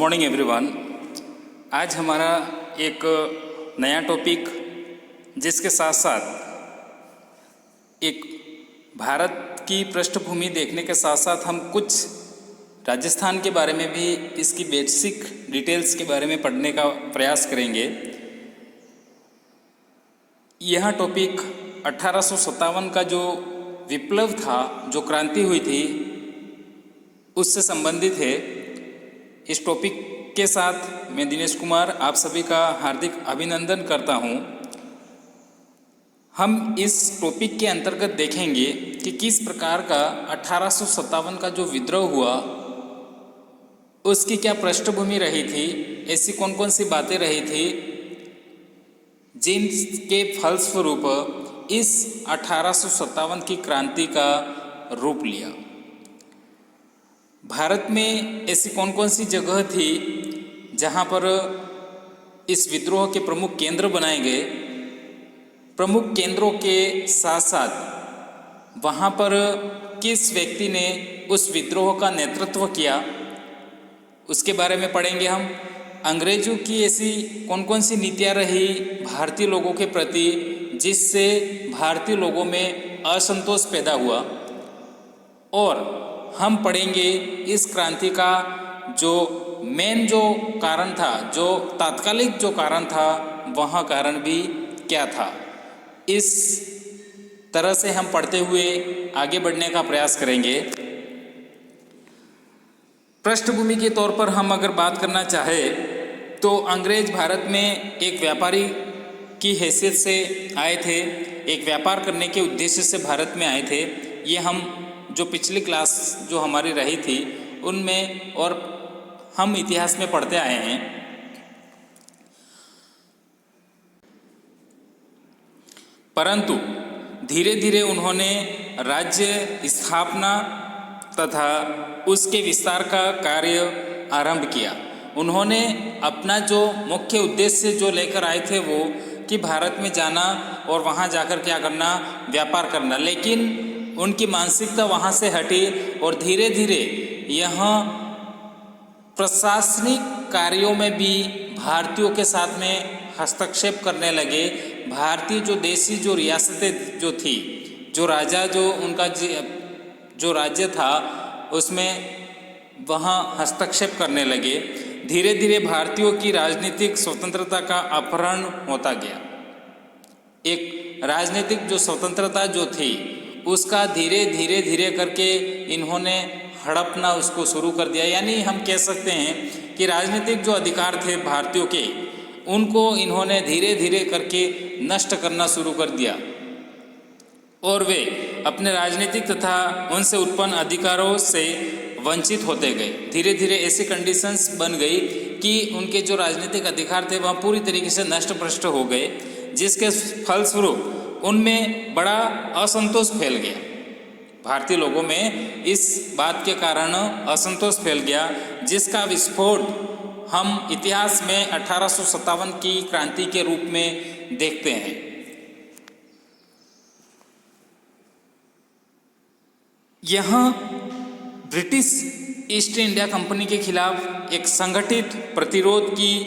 Morning everyone. आज हमारा एक नया टॉपिक जिसके साथ साथ एक भारत की पृष्ठभूमि देखने के साथ साथ हम कुछ राजस्थान के बारे में भी इसकी बेसिक डिटेल्स के बारे में पढ़ने का प्रयास करेंगे। यह टॉपिक 1857 का जो विप्लव था, जो क्रांति हुई थी, उससे संबंधित है। इस टॉपिक के साथ मैं दिनेश कुमार आप सभी का हार्दिक अभिनंदन करता हूं। हम इस टॉपिक के अंतर्गत देखेंगे कि किस प्रकार का 1857 का जो विद्रोह हुआ उसकी क्या पृष्ठभूमि रही थी, ऐसी कौन कौन सी बातें रही थी जिनके फलस्वरूप इस 1857 की क्रांति का रूप लिया। भारत में ऐसी कौन कौन सी जगह थी जहाँ पर इस विद्रोह के प्रमुख केंद्र बनाए गए। प्रमुख केंद्रों के साथ साथ वहाँ पर किस व्यक्ति ने उस विद्रोह का नेतृत्व किया, उसके बारे में पढ़ेंगे हम। अंग्रेजों की ऐसी कौन कौन सी नीतियाँ रही भारतीय लोगों के प्रति जिससे भारतीय लोगों में असंतोष पैदा हुआ, और हम पढ़ेंगे इस क्रांति का जो मेन जो कारण था, जो तात्कालिक जो कारण था, वह कारण भी क्या था। इस तरह से हम पढ़ते हुए आगे बढ़ने का प्रयास करेंगे। पृष्ठभूमि के तौर पर हम अगर बात करना चाहें तो अंग्रेज भारत में एक व्यापारी की हैसियत से आए थे, एक व्यापार करने के उद्देश्य से भारत में आए थे। ये हम जो पिछली क्लास जो हमारी रही थी उनमें और हम इतिहास में पढ़ते आए हैं। परंतु धीरे धीरे उन्होंने राज्य स्थापना तथा उसके विस्तार का कार्य आरंभ किया। उन्होंने अपना जो मुख्य उद्देश्य जो लेकर आए थे वो कि भारत में जाना और वहाँ जाकर क्या करना, व्यापार करना। लेकिन उनकी मानसिकता वहाँ से हटी और धीरे धीरे यहाँ प्रशासनिक कार्यों में भी भारतीयों के साथ में हस्तक्षेप करने लगे। भारतीय जो देशी जो रियासतें जो थी, जो राजा जो उनका जो राज्य था उसमें वहाँ हस्तक्षेप करने लगे। धीरे धीरे भारतीयों की राजनीतिक स्वतंत्रता का अपहरण होता गया। एक राजनीतिक जो स्वतंत्रता जो थी उसका धीरे धीरे करके इन्होंने हड़पना उसको शुरू कर दिया। यानी हम कह सकते हैं कि राजनीतिक जो अधिकार थे भारतीयों के, उनको इन्होंने धीरे धीरे करके नष्ट करना शुरू कर दिया और वे अपने राजनीतिक तथा उनसे उत्पन्न अधिकारों से वंचित होते गए। धीरे धीरे ऐसी कंडीशंस बन गई कि उनके जो राजनीतिक अधिकार थे वह पूरी तरीके से नष्ट भ्रष्ट हो गए, जिसके फलस्वरूप उनमें बड़ा असंतोष फैल गया। भारतीय लोगों में इस बात के कारण असंतोष फैल गया, जिसका विस्फोट हम इतिहास में 1857 की क्रांति के रूप में देखते हैं। यहाँ ब्रिटिश ईस्ट इंडिया कंपनी के खिलाफ एक संगठित प्रतिरोध की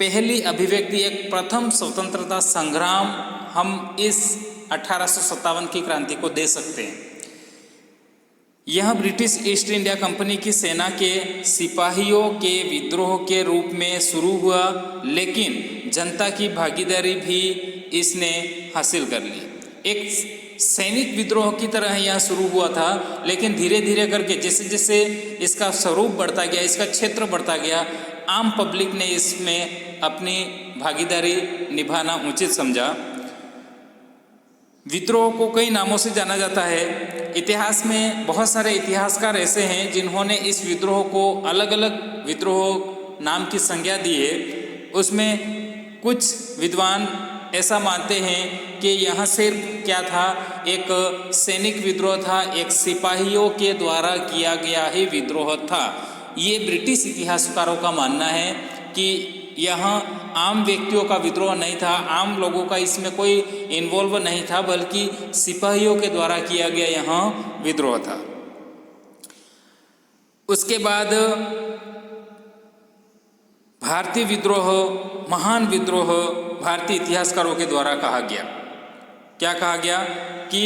पहली अभिव्यक्ति, एक प्रथम स्वतंत्रता संग्राम हम इस 1857 की क्रांति को दे सकते हैं। यह ब्रिटिश ईस्ट इंडिया कंपनी की सेना के सिपाहियों के विद्रोह के रूप में शुरू हुआ, लेकिन जनता की भागीदारी भी इसने हासिल कर ली। एक सैनिक विद्रोह की तरह यह शुरू हुआ था, लेकिन धीरे धीरे करके जैसे जैसे इसका स्वरूप बढ़ता गया, इसका क्षेत्र बढ़ता गया, आम पब्लिक ने इसमें अपनी भागीदारी निभाना उचित समझा। विद्रोह को कई नामों से जाना जाता है। इतिहास में बहुत सारे इतिहासकार ऐसे हैं जिन्होंने इस विद्रोह को अलग अलग विद्रोह नाम की संज्ञा दी है। उसमें कुछ विद्वान ऐसा मानते हैं कि यहाँ सिर्फ क्या था, एक सैनिक विद्रोह था, एक सिपाहियों के द्वारा किया गया ही विद्रोह था। ये ब्रिटिश इतिहासकारों का मानना है कि यहाँ आम व्यक्तियों का विद्रोह नहीं था, आम लोगों का इसमें कोई इन्वॉल्व नहीं था, बल्कि सिपाहियों के द्वारा किया गया यहाँ विद्रोह था। उसके बाद भारतीय विद्रोह, महान विद्रोह भारतीय इतिहासकारों के द्वारा कहा गया। क्या कहा गया कि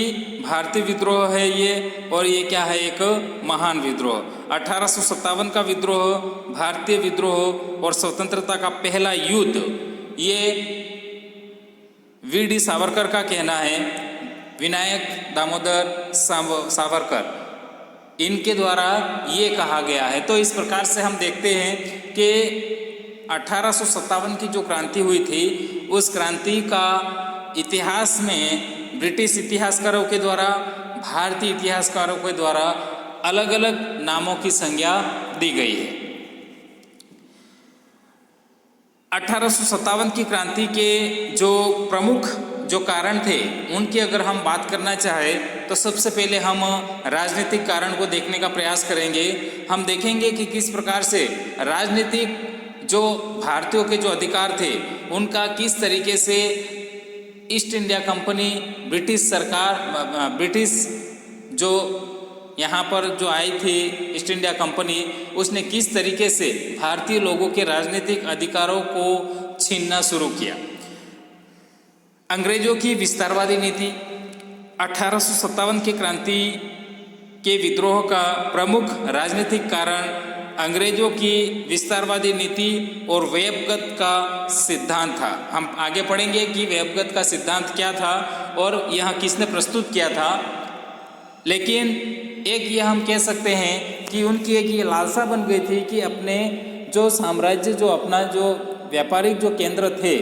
भारतीय विद्रोह है ये, और ये क्या है, एक महान विद्रोह। 1857 का विद्रोह भारतीय विद्रोह और स्वतंत्रता का पहला युद्ध, ये वी डी सावरकर का कहना है, विनायक दामोदर सावरकर, इनके द्वारा ये कहा गया है। तो इस प्रकार से हम देखते हैं कि 1857 की जो क्रांति हुई थी, उस क्रांति का इतिहास में ब्रिटिश इतिहासकारों के द्वारा, भारतीय इतिहासकारों के द्वारा अलग अलग नामों की संज्ञा दी गई है। 1857 की क्रांति के जो प्रमुख जो कारण थे, उनकी अगर हम बात करना चाहें तो सबसे पहले हम राजनीतिक कारण को देखने का प्रयास करेंगे। हम देखेंगे कि किस प्रकार से राजनीतिक जो भारतीयों के जो अधिकार थे, उनका किस तरीके से ईस्ट इंडिया कंपनी, ब्रिटिश सरकार, ब्रिटिश जो यहाँ पर जो आई थी ईस्ट इंडिया कंपनी, उसने किस तरीके से भारतीय लोगों के राजनीतिक अधिकारों को छीनना शुरू किया। अंग्रेजों की विस्तारवादी नीति, 1857 की क्रांति के विद्रोह का प्रमुख राजनीतिक कारण अंग्रेजों की विस्तारवादी नीति और वेबगत का सिद्धांत था। हम आगे पढ़ेंगे कि वेबगत का सिद्धांत क्या था और यह किसने प्रस्तुत किया था। लेकिन एक ये हम कह सकते हैं कि उनकी एक ये लालसा बन गई थी कि अपने जो साम्राज्य, जो अपना जो व्यापारिक जो केंद्र थे,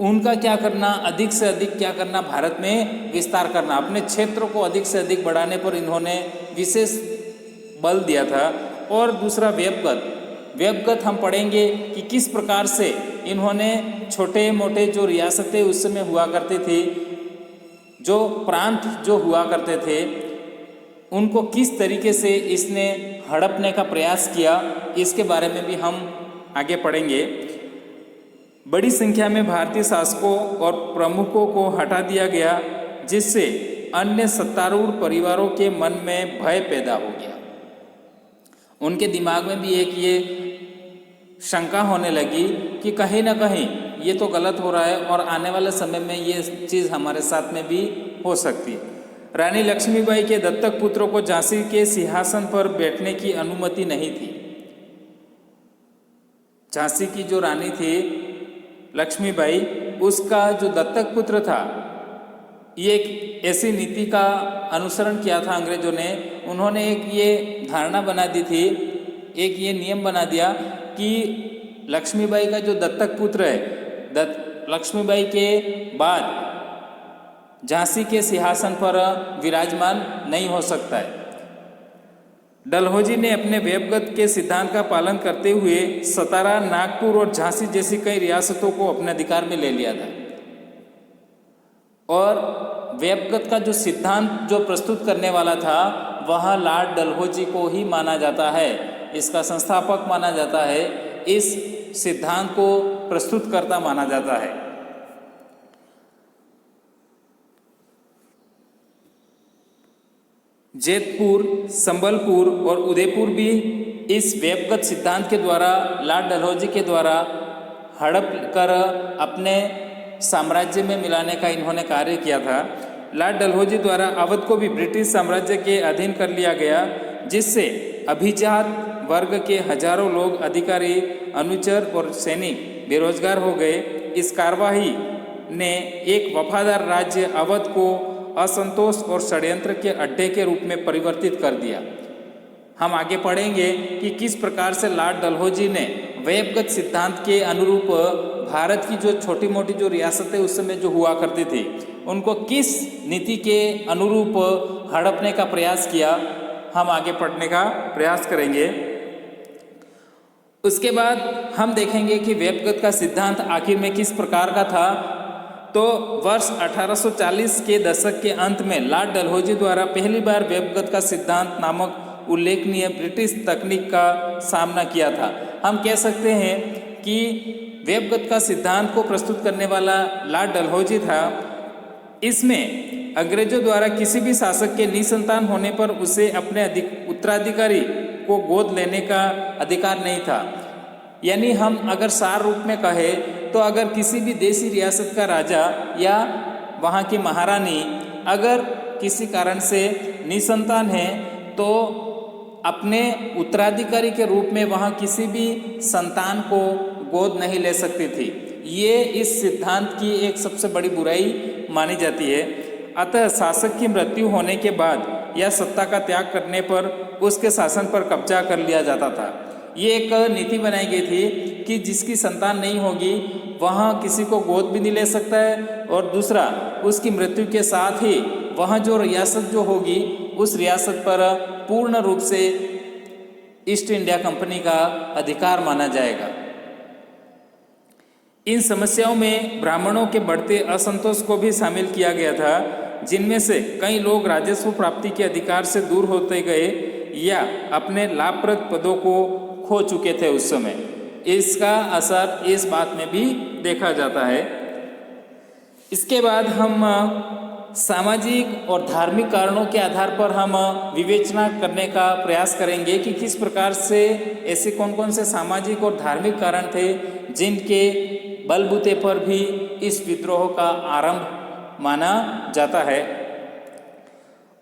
उनका क्या करना, अधिक से अधिक क्या करना, भारत में विस्तार करना, अपने क्षेत्र को अधिक से अधिक बढ़ाने पर इन्होंने विशेष बल दिया था। और दूसरा वेबगत हम पढ़ेंगे कि किस प्रकार से इन्होंने छोटे मोटे जो रियासतें उस समय हुआ करती थी, जो प्रांत जो हुआ करते थे, उनको किस तरीके से इसने हड़पने का प्रयास किया, इसके बारे में भी हम आगे पढ़ेंगे। बड़ी संख्या में भारतीय शासकों और प्रमुखों को हटा दिया गया, जिससे अन्य सत्तारूढ़ परिवारों के मन में भय पैदा हो गया। उनके दिमाग में भी एक ये शंका होने लगी कि कहीं ना कहीं ये तो गलत हो रहा है और आने वाले समय में ये चीज़ हमारे साथ में भी हो सकती है। रानी लक्ष्मीबाई के दत्तक पुत्रों को झांसी के सिंहासन पर बैठने की अनुमति नहीं थी। झांसी की जो रानी थी लक्ष्मीबाई, उसका जो दत्तक पुत्र था, ये एक ऐसी नीति का अनुसरण किया था अंग्रेजों ने। उन्होंने एक ये धारणा बना दी थी, एक ये नियम बना दिया कि लक्ष्मीबाई का जो दत्तक पुत्र है, लक्ष्मीबाई के बाद झांसी के सिंहासन पर विराजमान नहीं हो सकता है। डलहौजी ने अपने वेबगत के सिद्धांत का पालन करते हुए सतारा, नागपुर और झांसी जैसी कई रियासतों को अपने अधिकार में ले लिया था। और वेबगत का जो सिद्धांत जो प्रस्तुत करने वाला था, वह लॉर्ड डलहौजी को ही माना जाता है, इसका संस्थापक माना जाता है, इस सिद्धांत को प्रस्तुत करता माना जाता है। जैतपुर, संबलपुर और उदयपुर भी इस वेबगत सिद्धांत के द्वारा लॉर्ड डलहौजी के द्वारा हड़प कर अपने साम्राज्य में मिलाने का इन्होंने कार्य किया था। लॉर्ड डलहौजी द्वारा अवध को भी ब्रिटिश साम्राज्य के अधीन कर लिया गया, जिससे अभिजात वर्ग के हजारों लोग, अधिकारी, अनुचर और सैनिक बेरोजगार हो गए। इस कार्यवाही ने एक वफादार राज्य अवध को असंतोष और षड्यंत्र के अड्डे के रूप में परिवर्तित कर दिया। हम आगे पढ़ेंगे कि किस प्रकार से लॉर्ड डलहौजी ने वेबगत सिद्धांत के अनुरूप भारत की जो छोटी मोटी जो रियासतें उस समय जो हुआ करती थी, उनको किस नीति के अनुरूप हड़पने का प्रयास किया, हम आगे पढ़ने का प्रयास करेंगे। उसके बाद हम देखेंगे कि वेबगत का सिद्धांत आखिर में किस प्रकार का था। तो वर्ष 1840 के दशक के अंत में लॉर्ड डलहौजी द्वारा पहली बार वेबगत का सिद्धांत नामक उल्लेखनीय ब्रिटिश तकनीक का सामना किया था। हम कह सकते हैं कि वेबगत का सिद्धांत को प्रस्तुत करने वाला लॉर्ड डलहौजी था। इसमें अंग्रेजों द्वारा किसी भी शासक के निसंतान होने पर उसे अपने उत्तराधिकारी को गोद लेने का अधिकार नहीं था। यानी हम अगर सार रूप में कहें तो अगर किसी भी देशी रियासत का राजा या वहाँ की महारानी अगर किसी कारण से निसंतान है तो अपने उत्तराधिकारी के रूप में वहाँ किसी भी संतान को गोद नहीं ले सकती थी। ये इस सिद्धांत की एक सबसे बड़ी बुराई मानी जाती है। अतः शासक की मृत्यु होने के बाद या सत्ता का त्याग करने पर उसके शासन पर कब्जा कर लिया जाता था। ये एक नीति बनाई गई थी कि जिसकी संतान नहीं होगी वहाँ किसी को गोद भी नहीं ले सकता है, और दूसरा उसकी मृत्यु के साथ ही वहाँ जो रियासत जो होगी उस रियासत पर पूर्ण रूप से ईस्ट इंडिया कंपनी का अधिकार माना जाएगा। इन समस्याओं में ब्राह्मणों के बढ़ते असंतोष को भी शामिल किया गया था, जिनमें से कई लोग राजस्व प्राप्ति के अधिकार से दूर होते गए या अपने लाभप्रद पदों को खो चुके थे उस समय। इसका असर इस बात में भी देखा जाता है। इसके बाद हम सामाजिक और धार्मिक कारणों के आधार पर हम विवेचना करने का प्रयास करेंगे कि किस प्रकार से ऐसे कौन कौन से सामाजिक और धार्मिक कारण थे जिनके बलबूते पर भी इस विद्रोह का आरंभ माना जाता है।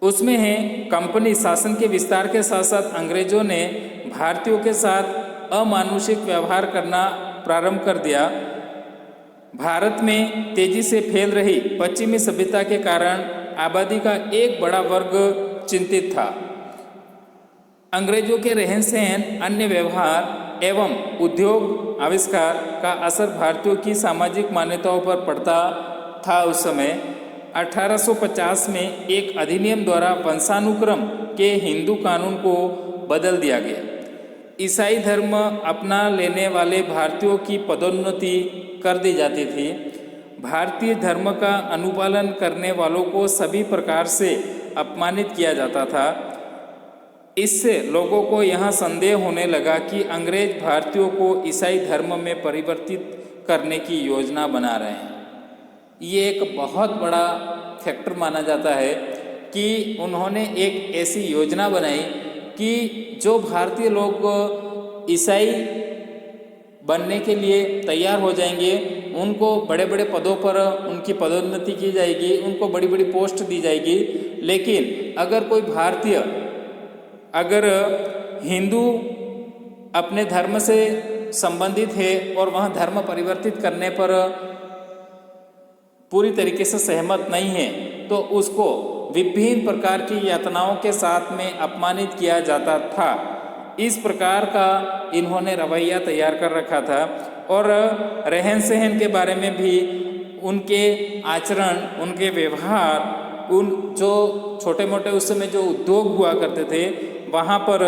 उसमें है कंपनी शासन के विस्तार के साथ साथ अंग्रेजों ने भारतीयों के साथ अमानुषिक व्यवहार करना प्रारंभ कर दिया। भारत में तेजी से फैल रही पश्चिमी सभ्यता के कारण आबादी का एक बड़ा वर्ग चिंतित था। अंग्रेजों के रहन सहन, अन्य व्यवहार एवं उद्योग आविष्कार का असर भारतीयों की सामाजिक मान्यताओं पर पड़ता था। उस समय 1850 में एक अधिनियम द्वारा वंशानुक्रम के हिंदू कानून को बदल दिया गया। ईसाई धर्म अपना लेने वाले भारतीयों की पदोन्नति कर दी जाती थी। भारतीय धर्म का अनुपालन करने वालों को सभी प्रकार से अपमानित किया जाता था। इससे लोगों को यह संदेह होने लगा कि अंग्रेज भारतीयों को ईसाई धर्म में परिवर्तित करने की योजना बना रहे हैं। ये एक बहुत बड़ा फैक्टर माना जाता है कि उन्होंने एक ऐसी योजना बनाई कि जो भारतीय लोग ईसाई बनने के लिए तैयार हो जाएंगे उनको बड़े बड़े पदों पर उनकी पदोन्नति की जाएगी, उनको बड़ी बड़ी पोस्ट दी जाएगी। लेकिन अगर कोई भारतीय अगर हिंदू अपने धर्म से संबंधित है और वह धर्म परिवर्तित करने पर पूरी तरीके से सहमत नहीं है तो उसको विभिन्न प्रकार की यातनाओं के साथ में अपमानित किया जाता था। इस प्रकार का इन्होंने रवैया तैयार कर रखा था। और रहन सहन के बारे में भी उनके आचरण, उनके व्यवहार, उन जो छोटे मोटे उस समय जो उद्योग हुआ करते थे वहाँ पर,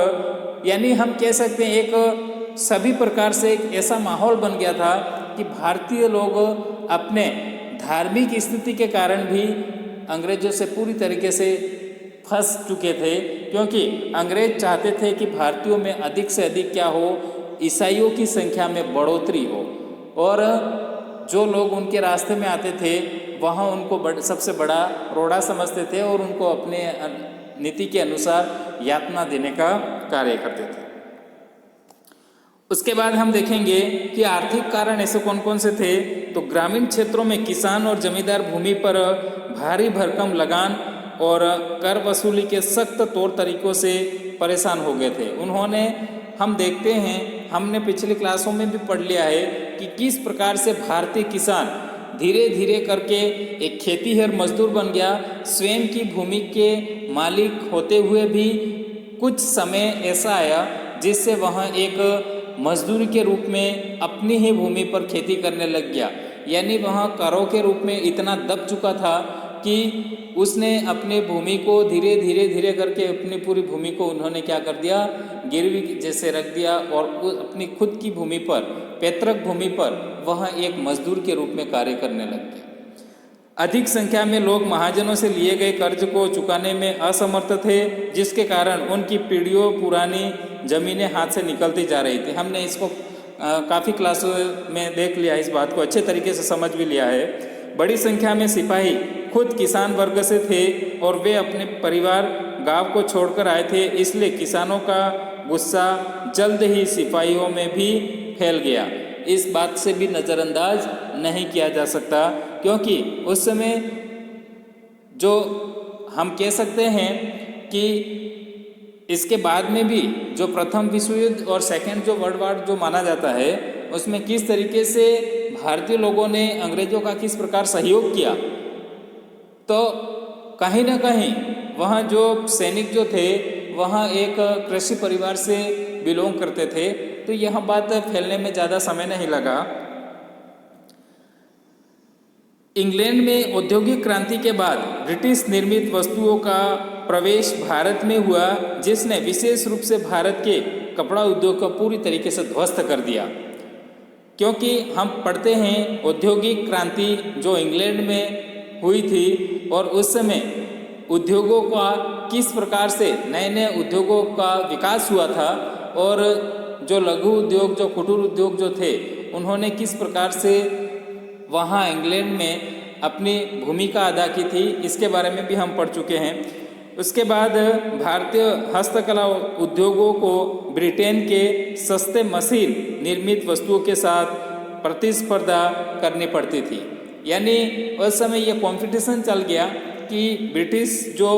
यानी हम कह सकते हैं एक सभी प्रकार से एक ऐसा माहौल बन गया था कि भारतीय लोग अपने धार्मिक स्थिति के कारण भी अंग्रेजों से पूरी तरीके से फंस चुके थे, क्योंकि अंग्रेज चाहते थे कि भारतीयों में अधिक से अधिक क्या हो, ईसाइयों की संख्या में बढ़ोतरी हो, और जो लोग उनके रास्ते में आते थे वहाँ उनको सबसे बड़ा रोड़ा समझते थे और उनको अपने नीति के अनुसार यातना देने का कार्य करते थे। उसके बाद हम देखेंगे कि आर्थिक कारण ऐसे कौन कौन से थे। तो ग्रामीण क्षेत्रों में किसान और जमींदार भूमि पर भारी भरकम लगान और कर वसूली के सख्त तौर तरीकों से परेशान हो गए थे। उन्होंने, हम देखते हैं, हमने पिछली क्लासों में भी पढ़ लिया है कि किस प्रकार से भारतीय किसान धीरे धीरे करके एक खेतीहर मजदूर बन गया। स्वयं की भूमि के मालिक होते हुए भी कुछ समय ऐसा आया जिससे वह एक मजदूरी के रूप में अपनी ही भूमि पर खेती करने लग गया। यानी वह करों के रूप में इतना दब चुका था कि उसने अपनी भूमि को धीरे धीरे धीरे करके अपनी पूरी भूमि को उन्होंने क्या कर दिया, गिरवी जैसे रख दिया, और अपनी खुद की भूमि पर, पैतृक भूमि पर वह एक मजदूर के रूप में कार्य करने लग गया। अधिक संख्या में लोग महाजनों से लिए गए कर्ज को चुकाने में असमर्थ थे, जिसके कारण उनकी पीढ़ियों पुरानी जमीनें हाथ से निकलती जा रही थी। हमने इसको काफ़ी क्लासों में देख लिया, इस बात को अच्छे तरीके से समझ भी लिया है। बड़ी संख्या में सिपाही खुद किसान वर्ग से थे और वे अपने परिवार गांव को छोड़कर आए थे, इसलिए किसानों का गुस्सा जल्द ही सिपाहियों में भी फैल गया। इस बात से भी नज़रअंदाज नहीं किया जा सकता, क्योंकि उस समय जो हम कह सकते हैं कि इसके बाद में भी जो प्रथम विश्व युद्ध और सेकेंड जो वर्ल्ड वॉर जो माना जाता है, उसमें किस तरीके से भारतीय लोगों ने अंग्रेजों का किस प्रकार सहयोग किया, तो कहीं ना कहीं वहाँ जो सैनिक जो थे वहाँ एक कृषि परिवार से बिलोंग करते थे। तो यह बात फैलने में ज़्यादा समय नहीं लगा। इंग्लैंड में औद्योगिक क्रांति के बाद ब्रिटिश निर्मित वस्तुओं का प्रवेश भारत में हुआ, जिसने विशेष रूप से भारत के कपड़ा उद्योग को पूरी तरीके से ध्वस्त कर दिया। क्योंकि हम पढ़ते हैं औद्योगिक क्रांति जो इंग्लैंड में हुई थी और उस समय उद्योगों का किस प्रकार से नए नए उद्योगों का विकास हुआ था और जो लघु उद्योग जो कुटीर उद्योग जो थे उन्होंने किस प्रकार से वहाँ इंग्लैंड में अपनी भूमिका अदा की थी, इसके बारे में भी हम पढ़ चुके हैं। उसके बाद भारतीय हस्तकला उद्योगों को ब्रिटेन के सस्ते मशीन निर्मित वस्तुओं के साथ प्रतिस्पर्धा करनी पड़ती थी। यानी उस समय ये कंपटीशन चल गया कि ब्रिटिश जो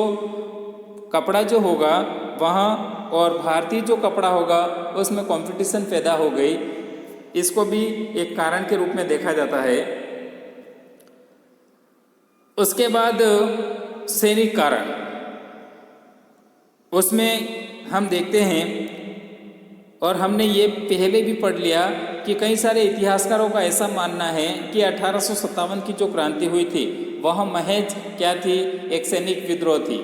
कपड़ा जो होगा वहाँ और भारतीय जो कपड़ा होगा उसमें कंपटीशन पैदा हो गई। इसको भी एक कारण के रूप में देखा जाता है। उसके बाद सैनिक कारण, उसमें हम देखते हैं और हमने ये पहले भी पढ़ लिया कि कई सारे इतिहासकारों का ऐसा मानना है कि 1857 की जो क्रांति हुई थी वह महज क्या थी, एक सैनिक विद्रोह थी।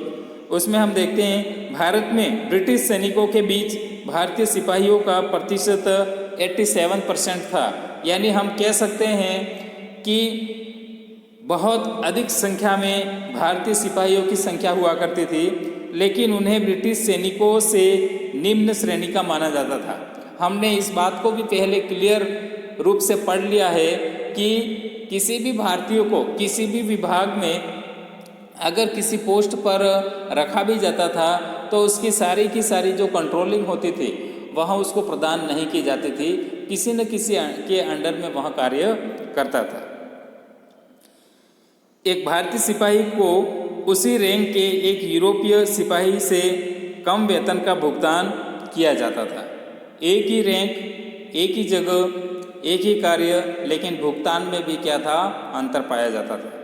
उसमें हम देखते हैं भारत में ब्रिटिश सैनिकों के बीच भारतीय सिपाहियों का प्रतिशत 87% था। यानी हम कह सकते हैं कि बहुत अधिक संख्या में भारतीय सिपाहियों की संख्या हुआ करती थी, लेकिन उन्हें ब्रिटिश सैनिकों से निम्न श्रेणी का माना जाता था। हमने इस बात को भी पहले क्लियर रूप से पढ़ लिया है कि किसी भी भारतीय को किसी भी विभाग में अगर किसी पोस्ट पर रखा भी जाता था तो उसकी सारी की सारी जो कंट्रोलिंग होती थी वहाँ उसको प्रदान नहीं की जाती थी, किसी न किसी के अंडर में वह कार्य करता था। एक भारतीय सिपाही को उसी रैंक के एक यूरोपीय सिपाही से कम वेतन का भुगतान किया जाता था। एक ही रैंक, एक ही जगह, एक ही कार्य, लेकिन भुगतान में भी क्या था, अंतर पाया जाता था।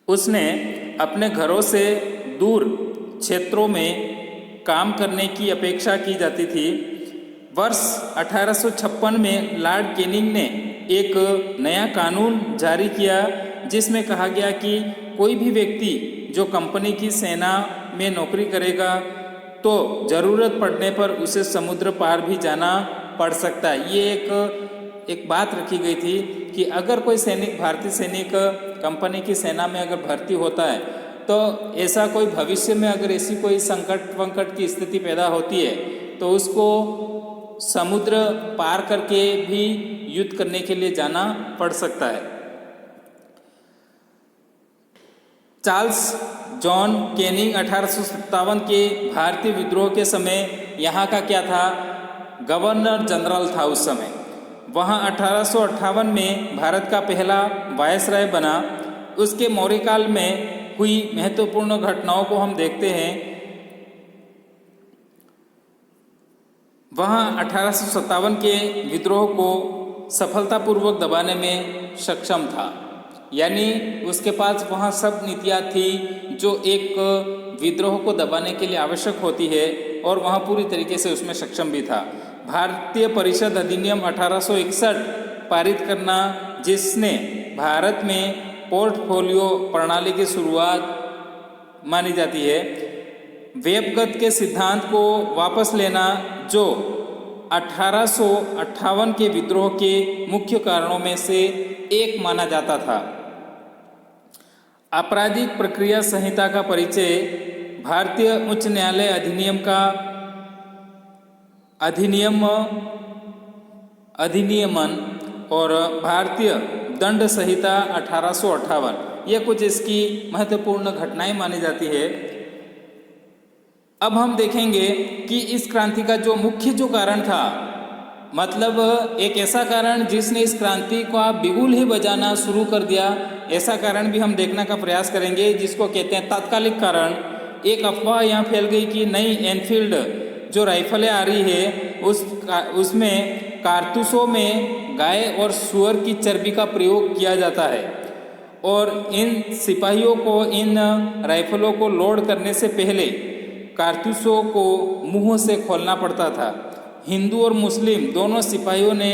उसने अपने घरों से दूर क्षेत्रों में काम करने की अपेक्षा की जाती थी। वर्ष 1856 में लॉर्ड कैनिंग ने एक नया कानून जारी किया जिसमें कहा गया कि कोई भी व्यक्ति जो कंपनी की सेना में नौकरी करेगा तो ज़रूरत पड़ने पर उसे समुद्र पार भी जाना पड़ सकता है। ये एक बात रखी गई थी कि अगर कोई सैनिक, भारतीय सैनिक कंपनी की सेना में अगर भर्ती होता है तो ऐसा कोई भविष्य में अगर ऐसी कोई संकट की स्थिति पैदा होती है तो उसको समुद्र पार करके भी युद्ध करने के लिए जाना पड़ सकता है। चार्ल्स जॉन कैनिंग 1857 के भारतीय विद्रोह के समय यहाँ का क्या था, गवर्नर जनरल था उस समय। वहाँ 1858 में भारत का पहला वायसराय बना। उसके मौर्यकाल में हुई महत्वपूर्ण घटनाओं को हम देखते हैं। वहाँ 1857 के विद्रोह को सफलतापूर्वक दबाने में सक्षम था। यानी उसके पास वहाँ सब नीतियाँ थी जो एक विद्रोह को दबाने के लिए आवश्यक होती है और वहाँ पूरी तरीके से उसमें सक्षम भी था। भारतीय परिषद अधिनियम 1861 पारित करना, जिसने भारत में पोर्टफोलियो प्रणाली की शुरुआत मानी जाती है। वेबगत के सिद्धांत को वापस लेना, जो 1858 के विद्रोह के मुख्य कारणों में से एक माना जाता था। आपराधिक प्रक्रिया संहिता का परिचय, भारतीय उच्च न्यायालय अधिनियमन और भारतीय दंड संहिता 1858, ये कुछ इसकी महत्वपूर्ण घटनाएं मानी जाती है। अब हम देखेंगे कि इस क्रांति का जो मुख्य जो कारण था, मतलब एक ऐसा कारण जिसने इस क्रांति का बिगुल ही बजाना शुरू कर दिया, ऐसा कारण भी हम देखने का प्रयास करेंगे, जिसको कहते हैं तात्कालिक कारण। एक अफवाह यहाँ फैल गई कि नई एनफील्ड जो राइफलें आ रही है उसमें कारतूसों में गाय और सूअर की चर्बी का प्रयोग किया जाता है, और इन सिपाहियों को इन राइफलों को लोड करने से पहले कारतूसों को मुंह से खोलना पड़ता था। हिंदू और मुस्लिम दोनों सिपाहियों ने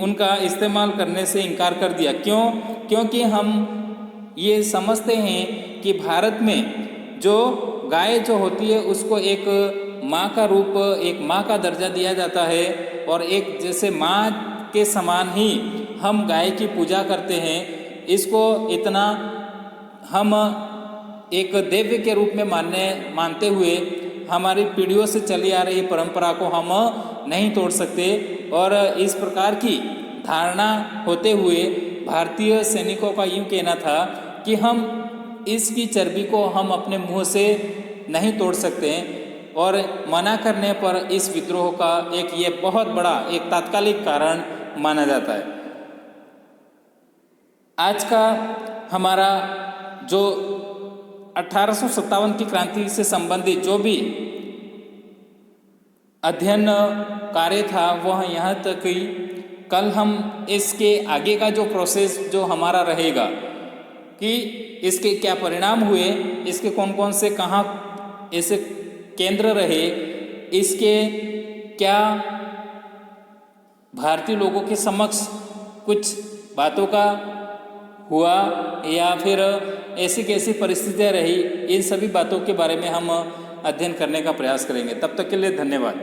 उनका इस्तेमाल करने से इनकार कर दिया। क्यों? क्योंकि हम ये समझते हैं कि भारत में जो गाय जो होती है उसको एक माँ का रूप, एक माँ का दर्जा दिया जाता है, और एक जैसे माँ के समान ही हम गाय की पूजा करते हैं। इसको इतना हम एक देव्य के रूप में मानते हुए हमारी पीढ़ियों से चली आ रही परंपरा को हम नहीं तोड़ सकते, और इस प्रकार की धारणा होते हुए भारतीय सैनिकों का यूँ कहना था कि हम इसकी चर्बी को हम अपने मुंह से नहीं तोड़ सकते, और मना करने पर इस विद्रोह का एक ये बहुत बड़ा एक तात्कालिक कारण माना जाता है। आज का हमारा जो 1857 की क्रांति से संबंधित जो भी अध्ययन कार्य था वह यहाँ तक ही। कल हम इसके आगे का जो प्रोसेस जो हमारा रहेगा कि इसके क्या परिणाम हुए, इसके कौन कौन से कहाँ ऐसे केंद्र रहे, इसके क्या भारतीय लोगों के समक्ष कुछ बातों का हुआ या फिर ऐसी कैसी परिस्थितियाँ रही, इन सभी बातों के बारे में हम अध्ययन करने का प्रयास करेंगे। तब तक के लिए धन्यवाद।